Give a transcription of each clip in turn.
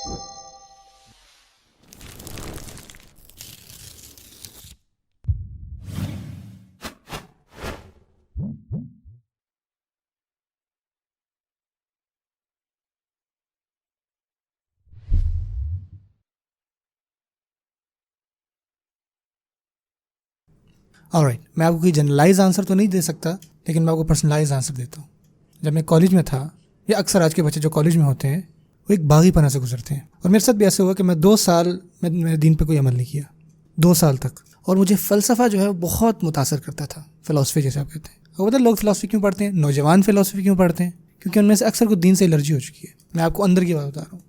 Alright, मैं आपको कोई जनरलाइज आंसर तो नहीं दे सकता, लेकिन मैं आपको पर्सनलाइज आंसर देता हूँ. जब मैं कॉलेज में था, या अक्सर आज के बच्चे जो कॉलेज में होते हैं वो एक बागी पना से गुजरते हैं, और मेरे साथ भी ऐसे हुआ कि मैं 2 साल मैंने दीन पे कोई अमल नहीं किया, 2 साल तक. और मुझे फ़लसफ़ा जो है वो बहुत मुतासर करता था, फ़िलासफ़ी जैसे आप कहते हैं. और पता है लोग फ़िलासफ़ी क्यों पढ़ते हैं, नौजवान फ़िलासफ़ी क्यों पढ़ते हैं? क्योंकि उनमें से अक्सर को दीन से एलर्जी हो चुकी है. मैं आपको अंदर की बात बता रहा हूँ.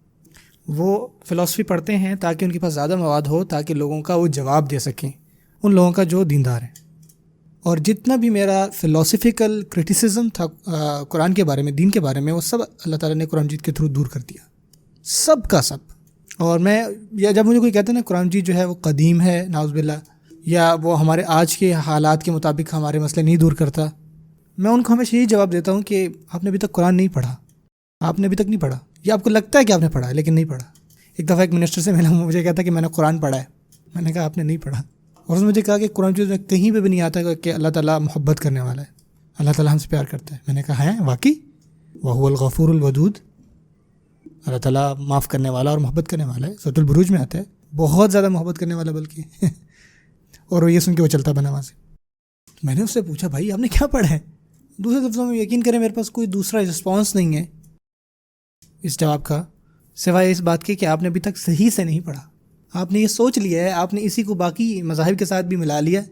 वो फ़िलासफ़ी पढ़ते हैं ताकि उनके पास ज़्यादा मवाद हो, ताकि लोगों का वो जवाब दे सकें, उन लोगों का जो दीनदार हैं. और जितना भी मेरा फ़िलासफ़िकल क्रिटिसिज्म था कुरान के बारे में, दीन के बारे में, वो सब अल्लाह ताला ने कुरान मजीद के थ्रू दूर कर दिया, सब का सब. और मैं, या जब मुझे कोई कहता है ना कुरान मजीद जो है वो कदीम है, नाउज़ुबिल्लाह, या वो हमारे आज के हालात के मुताबिक हमारे मसले नहीं दूर करता, मैं उनको हमेशा यही जवाब देता हूँ कि आपने अभी तक कुरान नहीं पढ़ा, आपने अभी तक नहीं पढ़ा, या आपको लगता है कि आपने पढ़ा है लेकिन नहीं पढ़ा. एक दफ़ा एक मिनिस्टर से मिला, मुझे कहता कि मैंने कुरान पढ़ा है. मैंने कहा आपने नहीं पढ़ा. और उसने मुझे कहा कि कुरान में कहीं पे भी नहीं आता कि अल्लाह ताला मोहब्बत करने वाला है, अल्लाह ताला हमसे प्यार करता है. मैंने कहा है वाकई, वहुवल गफूरुल वदूद, अल्लाह ताला माफ़ करने वाला और मोहब्बत करने वाला है. सूरतुल बुरूज में आता है, बहुत ज़्यादा मोहब्बत करने वाला बल्कि. और वो ये सुन के वो चलता बना वहाँ से. मैंने उससे पूछा भाई आपने क्या पढ़ा है? दूसरे लफ्ज़ों में यकीन करें मेरे पास कोई दूसरा रिस्पॉन्स नहीं है इस जवाब का, सिवाय इस बात के कि आपने अभी तक सही से नहीं पढ़ा. आपने ये सोच लिया है, आपने इसी को बाकी मज़ाहिब के साथ भी मिला लिया,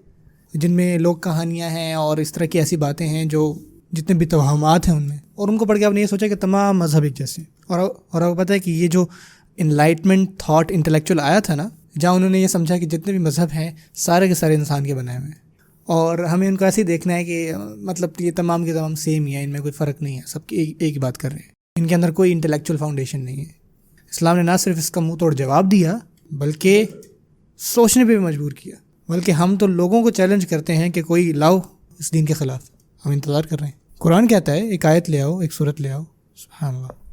जिनमें लोग कहानियाँ हैं और इस तरह की ऐसी बातें हैं जो जितने भी तवहमात हैं उनमें, और उनको पढ़ के आपने ये सोचा कि तमाम मज़हब एक जैसे. और आपको पता है कि ये जो इनलाइटमेंट थाट इंटेलेक्चुअल आया था ना, जहाँ उन्होंने ये समझा कि जितने भी मज़हब हैं सारे के सारे इंसान के बनाए हुए हैं, और हमें उनको ऐसे ही देखना है कि मतलब ये तमाम के तमाम सेम ही है, इनमें कोई फ़र्क नहीं है, सबकी एक ही बात कर रहे हैं, इनके अंदर कोई इंटेलेक्चुअल फाउंडेशन नहीं है. इस्लाम ने ना सिर्फ इसका मुँह तोड़ जवाब दिया, बल्कि सोचने पे भी मजबूर किया. बल्कि हम तो लोगों को चैलेंज करते हैं कि कोई लाओ इस दीन के ख़िलाफ़, हम इंतज़ार कर रहे हैं. कुरान कहता है एक आयत ले आओ, एक सूरत ले आओ. सुभान अल्लाह.